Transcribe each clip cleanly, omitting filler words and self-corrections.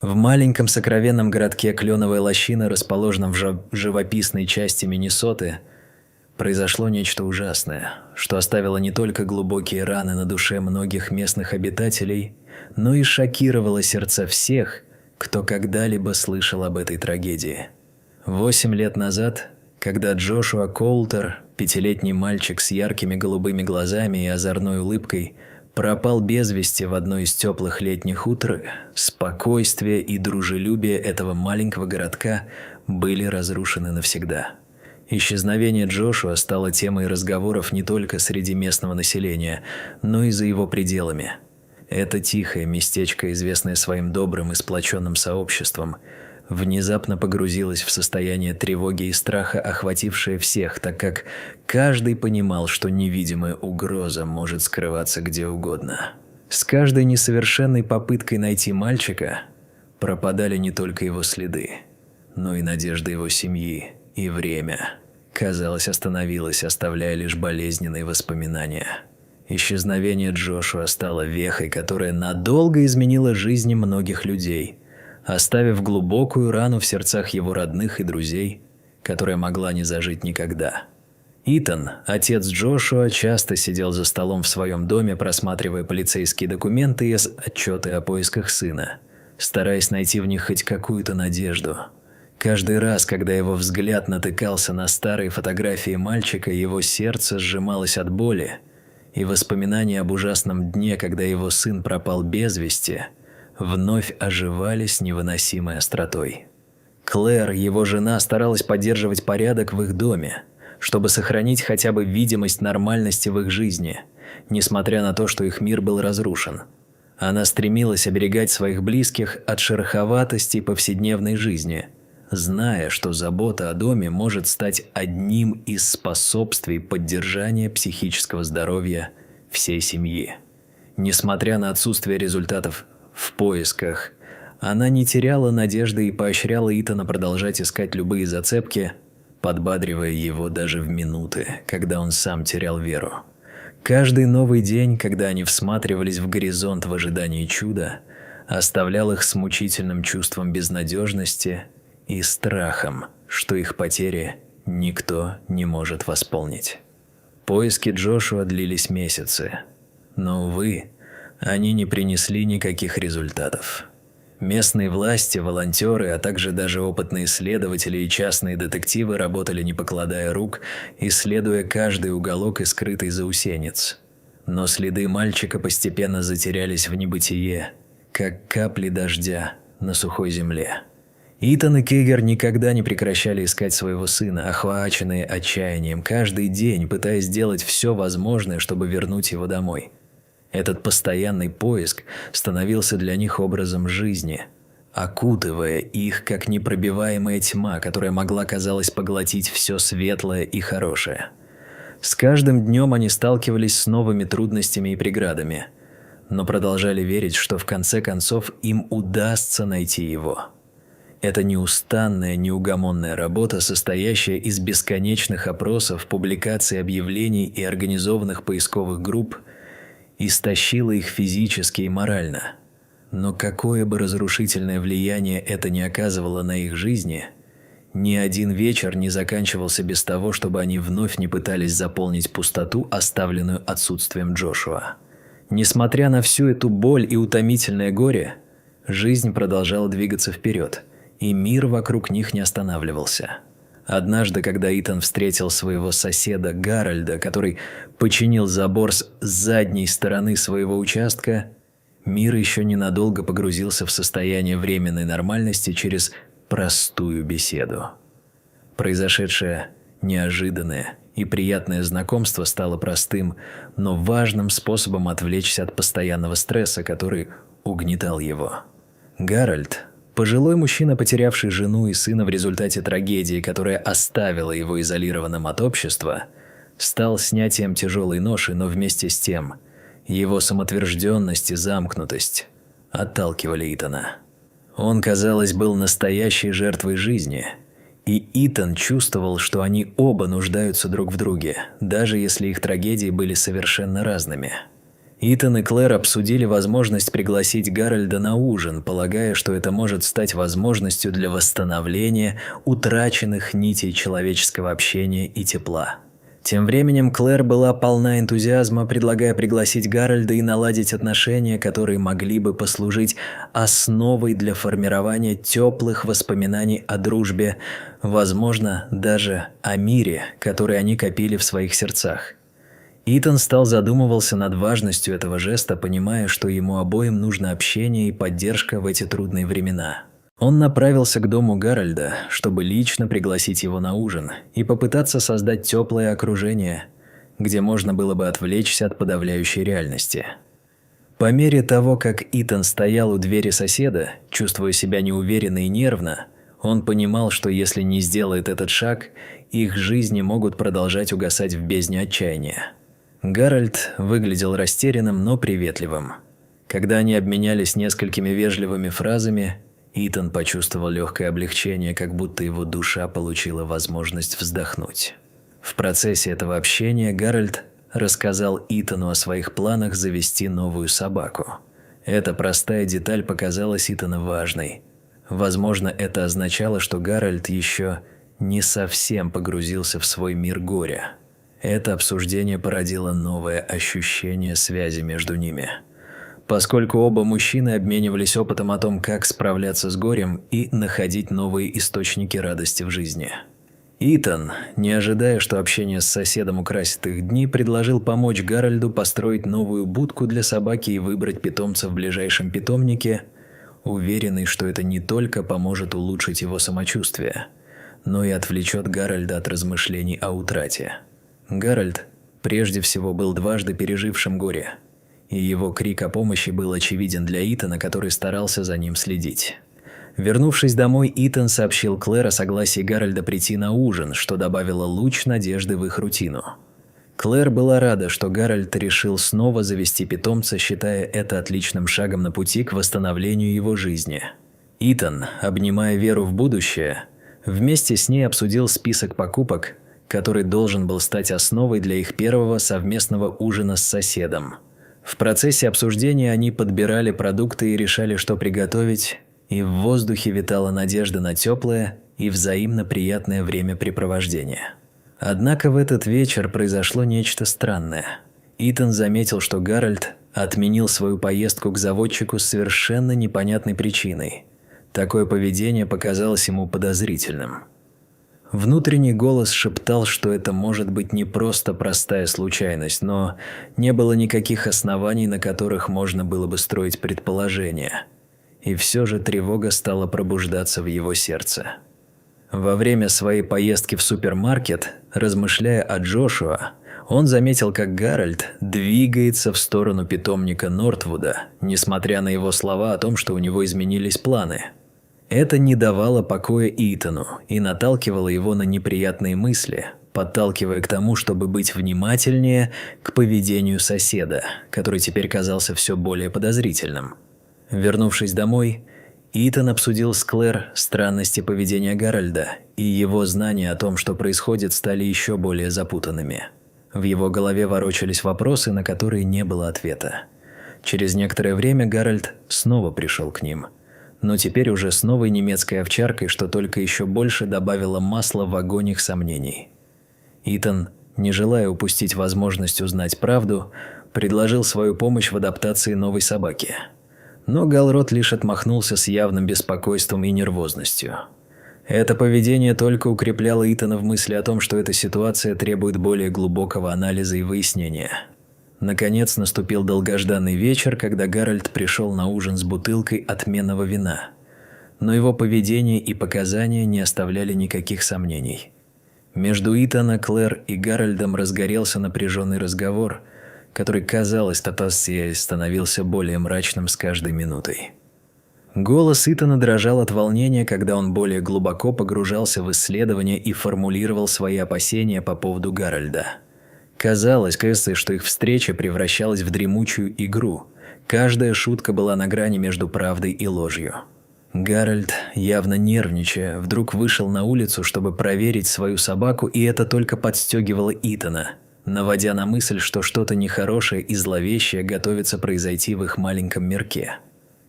В маленьком сокровенном городке Кленовая лощина, расположенном в живописной части Миннесоты, произошло нечто ужасное, что оставило не только глубокие раны на душе многих местных обитателей, но и шокировало сердца всех, кто когда-либо слышал об этой трагедии. 8 лет назад, когда Джошуа Коултер, 5-летний мальчик с яркими голубыми глазами и озорной улыбкой, пропал без вести в одно из теплых летних утр, спокойствие и дружелюбие этого маленького городка были разрушены навсегда. Исчезновение Джошуа стало темой разговоров не только среди местного населения, но и за его пределами. Это тихое местечко, известное своим добрым и сплоченным сообществом, внезапно погрузилось в состояние тревоги и страха, охватившее всех, так как каждый понимал, что невидимая угроза может скрываться где угодно. С каждой несовершенной попыткой найти мальчика пропадали не только его следы, но и надежда его семьи, и время, казалось, остановилось, оставляя лишь болезненные воспоминания. Исчезновение Джошуа стало вехой, которая надолго изменила жизни многих людей, оставив глубокую рану в сердцах его родных и друзей, которая могла не зажить никогда. Итан, отец Джошуа, часто сидел за столом в своем доме, просматривая полицейские документы и отчеты о поисках сына, стараясь найти в них хоть какую-то надежду. Каждый раз, когда его взгляд натыкался на старые фотографии мальчика, его сердце сжималось от боли, и воспоминания об ужасном дне, когда его сын пропал без вести, вновь оживали с невыносимой остротой. Клэр, его жена, старалась поддерживать порядок в их доме, чтобы сохранить хотя бы видимость нормальности в их жизни, несмотря на то, что их мир был разрушен. Она стремилась оберегать своих близких от шероховатости повседневной жизни, зная, что забота о доме может стать одним из способствий поддержания психического здоровья всей семьи. Несмотря на отсутствие результатов в поисках, она не теряла надежды и поощряла Итана продолжать искать любые зацепки, подбадривая его даже в минуты, когда он сам терял веру. Каждый новый день, когда они всматривались в горизонт в ожидании чуда, оставлял их с мучительным чувством безнадежности и страхом, что их потери никто не может восполнить. Поиски Джошуа длились месяцы, но, увы, они не принесли никаких результатов. Местные власти, волонтеры, а также даже опытные следователи и частные детективы работали не покладая рук, исследуя каждый уголок и скрытый заусенец. Но следы мальчика постепенно затерялись в небытие, как капли дождя на сухой земле. Итан и Кейгер никогда не прекращали искать своего сына, охваченные отчаянием, каждый день пытаясь сделать все возможное, чтобы вернуть его домой. Этот постоянный поиск становился для них образом жизни, окутывая их, как непробиваемая тьма, которая могла, казалось, поглотить все светлое и хорошее. С каждым днем они сталкивались с новыми трудностями и преградами, но продолжали верить, что в конце концов им удастся найти его. Это неустанная, неугомонная работа, состоящая из бесконечных опросов, публикаций объявлений и организованных поисковых групп, истощила их физически и морально. Но какое бы разрушительное влияние это ни оказывало на их жизни, ни один вечер не заканчивался без того, чтобы они вновь не пытались заполнить пустоту, оставленную отсутствием Джошуа. Несмотря на всю эту боль и утомительное горе, жизнь продолжала двигаться вперед, и мир вокруг них не останавливался. Однажды, когда Итан встретил своего соседа Гарольда, который починил забор с задней стороны своего участка, мир еще ненадолго погрузился в состояние временной нормальности через простую беседу. Произошедшее неожиданное и приятное знакомство стало простым, но важным способом отвлечься от постоянного стресса, который угнетал его. Гарольд, пожилой мужчина, потерявший жену и сына в результате трагедии, которая оставила его изолированным от общества, стал снятием тяжелой ноши, но вместе с тем его самоотвержденность и замкнутость отталкивали Итана. Он, казалось, был настоящей жертвой жизни, и Итан чувствовал, что они оба нуждаются друг в друге, даже если их трагедии были совершенно разными. Итан и Клэр обсудили возможность пригласить Гарольда на ужин, полагая, что это может стать возможностью для восстановления утраченных нитей человеческого общения и тепла. Тем временем Клэр была полна энтузиазма, предлагая пригласить Гарольда и наладить отношения, которые могли бы послужить основой для формирования теплых воспоминаний о дружбе, возможно, даже о мире, который они копили в своих сердцах. Итан стал задумывался над важностью этого жеста, понимая, что ему обоим нужно общение и поддержка в эти трудные времена. Он направился к дому Гарольда, чтобы лично пригласить его на ужин и попытаться создать теплое окружение, где можно было бы отвлечься от подавляющей реальности. По мере того, как Итан стоял у двери соседа, чувствуя себя неуверенно и нервно, он понимал, что если не сделает этот шаг, их жизни могут продолжать угасать в бездне отчаяния. Гарольд выглядел растерянным, но приветливым. Когда они обменялись несколькими вежливыми фразами, Итан почувствовал легкое облегчение, как будто его душа получила возможность вздохнуть. В процессе этого общения Гарольд рассказал Итану о своих планах завести новую собаку. Эта простая деталь показалась Итану важной. Возможно, это означало, что Гарольд еще не совсем погрузился в свой мир горя. Это обсуждение породило новое ощущение связи между ними. Поскольку оба мужчины обменивались опытом о том, как справляться с горем и находить новые источники радости в жизни. Итан, не ожидая, что общение с соседом украсит их дни, предложил помочь Гарольду построить новую будку для собаки и выбрать питомца в ближайшем питомнике, уверенный, что это не только поможет улучшить его самочувствие, но и отвлечет Гарольда от размышлений о утрате. Гарольд прежде всего был дважды пережившим горе, и его крик о помощи был очевиден для Итана, который старался за ним следить. Вернувшись домой, Итан сообщил Клэр о согласии Гарольда прийти на ужин, что добавило луч надежды в их рутину. Клэр была рада, что Гарольд решил снова завести питомца, считая это отличным шагом на пути к восстановлению его жизни. Итан, обнимая веру в будущее, вместе с ней обсудил список покупок, который должен был стать основой для их первого совместного ужина с соседом. В процессе обсуждения они подбирали продукты и решали, что приготовить, и в воздухе витала надежда на теплое и взаимно приятное времяпрепровождение. Однако в этот вечер произошло нечто странное. Итан заметил, что Гарольд отменил свою поездку к заводчику с совершенно непонятной причиной. Такое поведение показалось ему подозрительным. Внутренний голос шептал, что это может быть не просто простая случайность, но не было никаких оснований, на которых можно было бы строить предположения. И все же тревога стала пробуждаться в его сердце. Во время своей поездки в супермаркет, размышляя о Джошуа, он заметил, как Гарольд двигается в сторону питомника Нортвуда, несмотря на его слова о том, что у него изменились планы. Это не давало покоя Итану и наталкивало его на неприятные мысли, подталкивая к тому, чтобы быть внимательнее к поведению соседа, который теперь казался все более подозрительным. Вернувшись домой, Итан обсудил с Клэр странности поведения Гарольда, и его знания о том, что происходит, стали еще более запутанными. В его голове ворочались вопросы, на которые не было ответа. Через некоторое время Гарольд снова пришел к ним, но теперь уже с новой немецкой овчаркой, что только еще больше добавило масла в огонь их сомнений. Итан, не желая упустить возможность узнать правду, предложил свою помощь в адаптации новой собаки. Но Галрот лишь отмахнулся с явным беспокойством и нервозностью. Это поведение только укрепляло Итана в мысли о том, что эта ситуация требует более глубокого анализа и выяснения. Наконец наступил долгожданный вечер, когда Гарольд пришел на ужин с бутылкой отменного вина. Но его поведение и показания не оставляли никаких сомнений. Между Итана, Клэр и Гарольдом разгорелся напряженный разговор, который, казалось, становился более мрачным с каждой минутой. Голос Итана дрожал от волнения, когда он более глубоко погружался в исследования и формулировал свои опасения по поводу Гарольда. Казалось, что их встреча превращалась в дремучую игру. Каждая шутка была на грани между правдой и ложью. Гарольд, явно нервничая, вдруг вышел на улицу, чтобы проверить свою собаку, и это только подстегивало Итана. наводя на мысль, что что-то нехорошее и зловещее готовится произойти в их маленьком мирке.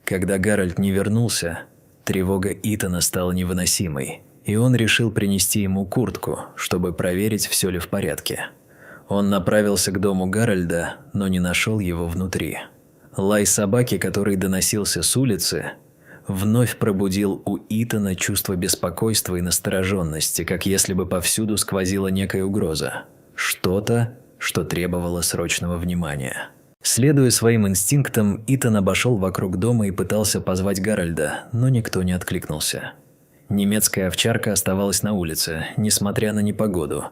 Когда Гарольд не вернулся, тревога Итана стала невыносимой, и он решил принести ему куртку, чтобы проверить, все ли в порядке. Он направился к дому Гарольда, но не нашел его внутри. Лай собаки, который доносился с улицы, вновь пробудил у Итана чувство беспокойства и настороженности, как если бы повсюду сквозила некая угроза. Что-то, что требовало срочного внимания. Следуя своим инстинктам, Итан обошел вокруг дома и пытался позвать Гарольда, но никто не откликнулся. Немецкая овчарка оставалась на улице, несмотря на непогоду,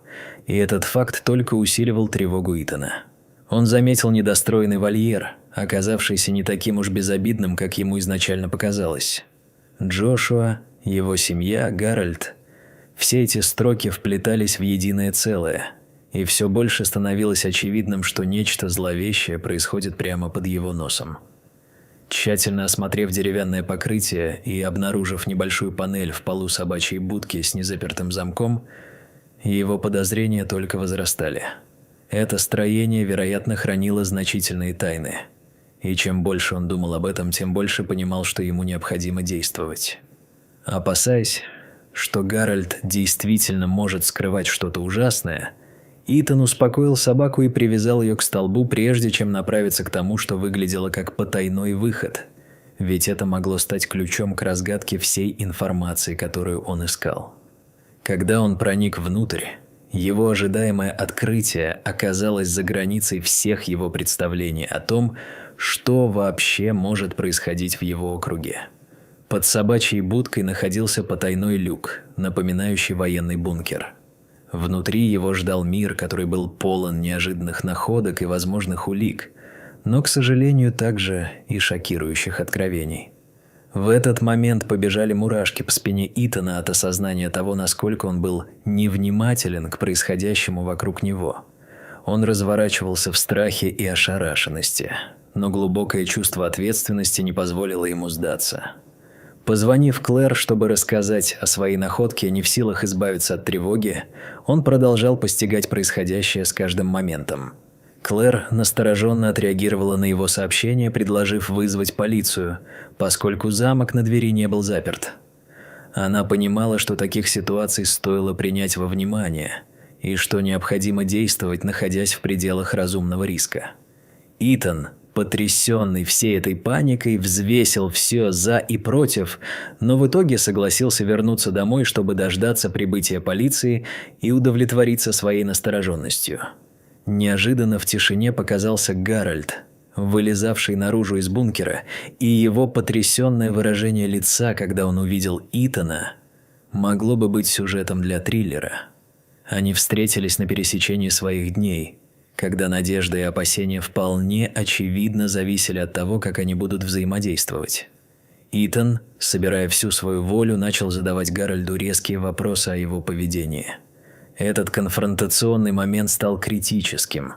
и этот факт только усиливал тревогу Итана. Он заметил недостроенный вольер, оказавшийся не таким уж безобидным, как ему изначально показалось. Джошуа, его семья, Гарольд – все эти строки вплетались в единое целое, и все больше становилось очевидным, что нечто зловещее происходит прямо под его носом. Тщательно осмотрев деревянное покрытие и обнаружив небольшую панель в полу собачьей будки с незапертым замком, его подозрения только возрастали. Это строение, вероятно, хранило значительные тайны. И чем больше он думал об этом, тем больше понимал, что ему необходимо действовать. Опасаясь, что Гарольд действительно может скрывать что-то ужасное, Итан успокоил собаку и привязал ее к столбу, прежде чем направиться к тому, что выглядело как потайной выход, ведь это могло стать ключом к разгадке всей информации, которую он искал. Когда он проник внутрь, его ожидаемое открытие оказалось за границей всех его представлений о том, что вообще может происходить в его округе. Под собачьей будкой находился потайной люк, напоминающий военный бункер. Внутри его ждал мир, который был полон неожиданных находок и возможных улик, но, к сожалению, также и шокирующих откровений. В этот момент побежали мурашки по спине Итана от осознания того, насколько он был невнимателен к происходящему вокруг него. Он разворачивался в страхе и ошарашенности, но глубокое чувство ответственности не позволило ему сдаться. Позвонив Клэр, чтобы рассказать о своей находке, не в силах избавиться от тревоги, он продолжал постигать происходящее с каждым моментом. Клэр настороженно отреагировала на его сообщение, предложив вызвать полицию, поскольку замок на двери не был заперт. Она понимала, что таких ситуаций стоило принять во внимание, и что необходимо действовать, находясь в пределах разумного риска. Итан, потрясенный всей этой паникой, взвесил все за и против, но в итоге согласился вернуться домой, чтобы дождаться прибытия полиции и удовлетвориться своей настороженностью. Неожиданно в тишине показался Гарольд, вылезавший наружу из бункера, и его потрясенное выражение лица, когда он увидел Итана, могло бы быть сюжетом для триллера. Они встретились на пересечении своих дней, когда надежда и опасения вполне очевидно зависели от того, как они будут взаимодействовать. Итан, собирая всю свою волю, начал задавать Гарольду резкие вопросы о его поведении. Этот конфронтационный момент стал критическим.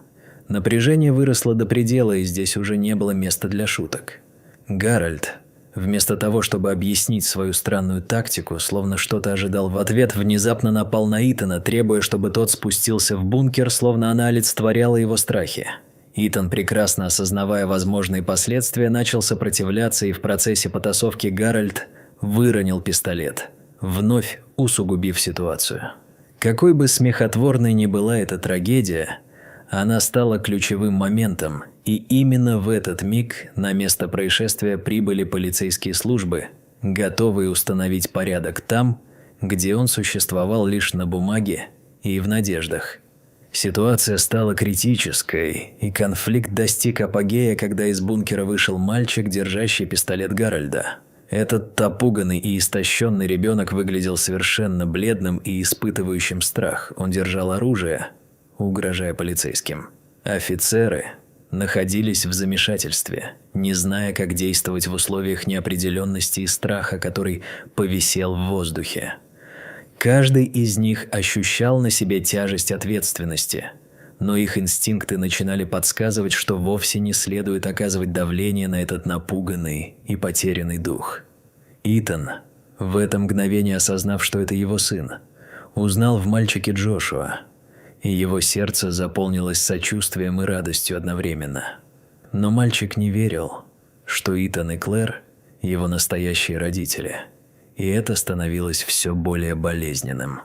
Напряжение выросло до предела, и здесь уже не было места для шуток. Гарольд, вместо того, чтобы объяснить свою странную тактику, словно что-то ожидал в ответ, внезапно напал на Итана, требуя, чтобы тот спустился в бункер, словно она олицетворяла его страхи. Итан, прекрасно осознавая возможные последствия, начал сопротивляться, и в процессе потасовки Гарольд выронил пистолет, вновь усугубив ситуацию. Какой бы смехотворной ни была эта трагедия, она стала ключевым моментом, и именно в этот миг на место происшествия прибыли полицейские службы, готовые установить порядок там, где он существовал лишь на бумаге и в надеждах. Ситуация стала критической, и конфликт достиг апогея, когда из бункера вышел мальчик, держащий пистолет Гарольда. Этот напуганный и истощенный ребенок выглядел совершенно бледным и испытывающим страх. Он держал оружие, угрожая полицейским. Офицеры находились в замешательстве, не зная, как действовать в условиях неопределенности и страха, который повисел в воздухе. Каждый из них ощущал на себе тяжесть ответственности, но их инстинкты начинали подсказывать, что вовсе не следует оказывать давление на этот напуганный и потерянный дух. Итан, в это мгновение осознав, что это его сын, узнал в мальчике Джошуа. и его сердце заполнилось сочувствием и радостью одновременно. Но мальчик не верил, что Итан и Клэр – его настоящие родители, и это становилось все более болезненным.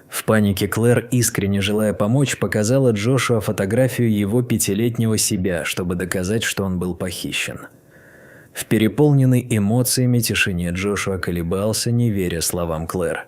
В панике Клэр, искренне желая помочь, показала Джошуа фотографию его 5-летнего себя, чтобы доказать, что он был похищен. В переполненной эмоциями тишине Джошуа колебался, не веря словам Клэр.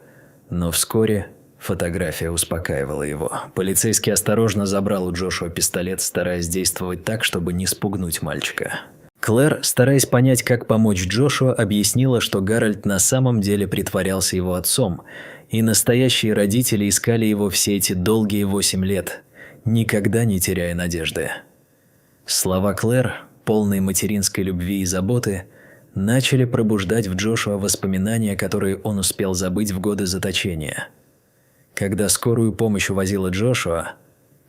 Но вскоре фотография успокаивала его. Полицейский осторожно забрал у Джошуа пистолет, стараясь действовать так, чтобы не спугнуть мальчика. Клэр, стараясь понять, как помочь Джошуа, объяснила, что Гарольд на самом деле притворялся его отцом, и настоящие родители искали его все эти долгие 8 лет, никогда не теряя надежды. Слова Клэр, полные материнской любви и заботы, начали пробуждать в Джошуа воспоминания, которые он успел забыть в годы заточения. Когда скорую помощь увозила Джошуа,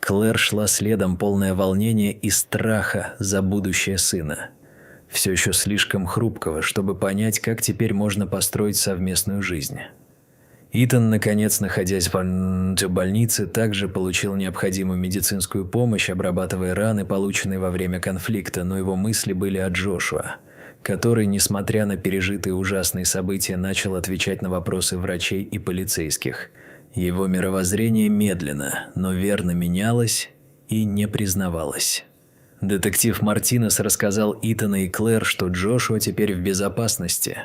Клэр шла следом, полная волнения и страха за будущее сына, все еще слишком хрупкого, чтобы понять, как теперь можно построить совместную жизнь. Итан, наконец, находясь в больнице, также получил необходимую медицинскую помощь, обрабатывая раны, полученные во время конфликта, но его мысли были о Джошуа, который, несмотря на пережитые ужасные события, начал отвечать на вопросы врачей и полицейских. Его мировоззрение медленно, но верно менялось и не признавалось. Детектив Мартинес рассказал Итану и Клэр, что Джошуа теперь в безопасности.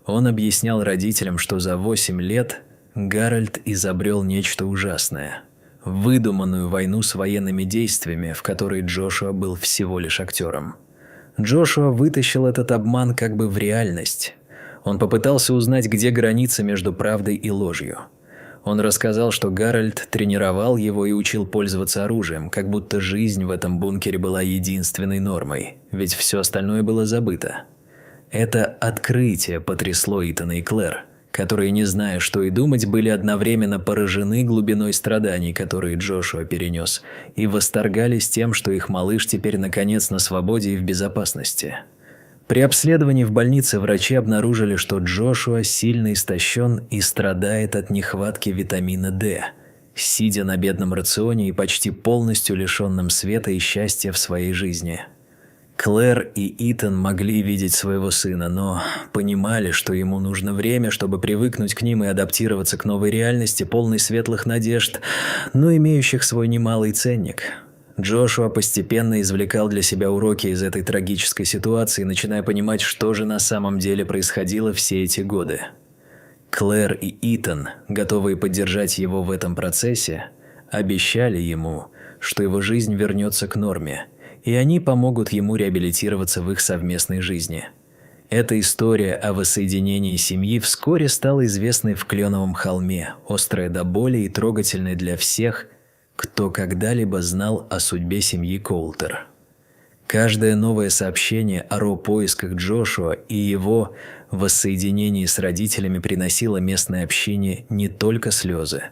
Он объяснял родителям, что за 8 лет Гарольд изобрел нечто ужасное – выдуманную войну с военными действиями, в которой Джошуа был всего лишь актером. Джошуа вытащил этот обман как бы в реальность. Он попытался узнать, где граница между правдой и ложью. Он рассказал, что Гарольд тренировал его и учил пользоваться оружием, как будто жизнь в этом бункере была единственной нормой, ведь все остальное было забыто. Это открытие потрясло Итана и Клэр, которые, не зная, что и думать, были одновременно поражены глубиной страданий, которые Джошуа перенес, и восторгались тем, что их малыш теперь наконец на свободе и в безопасности. При обследовании в больнице врачи обнаружили, что Джошуа сильно истощен и страдает от нехватки витамина D, сидя на бедном рационе и почти полностью лишенном света и счастья в своей жизни. Клэр и Итан могли видеть своего сына, но понимали, что ему нужно время, чтобы привыкнуть к ним и адаптироваться к новой реальности, полной светлых надежд, но имеющих свой немалый ценник. Джошуа постепенно извлекал для себя уроки из этой трагической ситуации, начиная понимать, что же на самом деле происходило все эти годы. Клэр и Итан, готовые поддержать его в этом процессе, обещали ему, что его жизнь вернется к норме, и они помогут ему реабилитироваться в их совместной жизни. Эта история о воссоединении семьи вскоре стала известной в Кленовом холме, острая до боли и трогательной для всех, кто когда-либо знал о судьбе семьи Коултер. Каждое новое сообщение о поисках Джошуа и его воссоединении с родителями приносило местной общине не только слезы,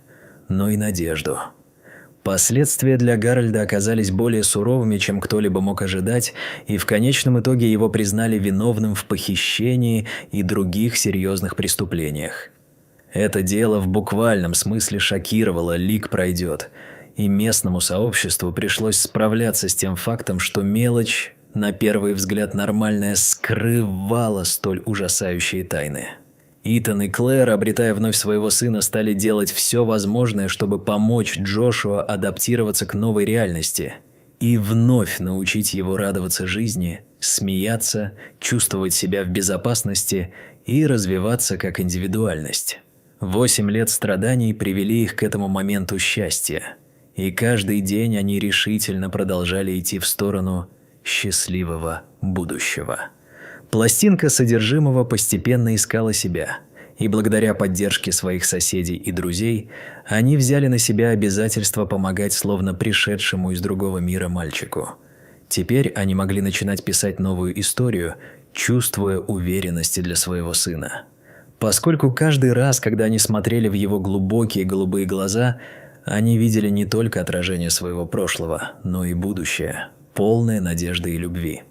но и надежду. Последствия для Гарольда оказались более суровыми, чем кто-либо мог ожидать, и в конечном итоге его признали виновным в похищении и других серьезных преступлениях. Это дело в буквальном смысле шокировало, лик пройдет, и местному сообществу пришлось справляться с тем фактом, что мелочь, на первый взгляд нормальная, скрывала столь ужасающие тайны. Итан и Клэр, обретая вновь своего сына, стали делать все возможное, чтобы помочь Джошуа адаптироваться к новой реальности и вновь научить его радоваться жизни, смеяться, чувствовать себя в безопасности и развиваться как индивидуальность. 8 лет страданий привели их к этому моменту счастья, и каждый день они решительно продолжали идти в сторону счастливого будущего. Пластинка содержимого постепенно искала себя, и благодаря поддержке своих соседей и друзей они взяли на себя обязательство помогать словно пришедшему из другого мира мальчику. Теперь они могли начинать писать новую историю, чувствуя уверенности для своего сына. Поскольку каждый раз, когда они смотрели в его глубокие голубые глаза, они видели не только отражение своего прошлого, но и будущее, полное надежды и любви.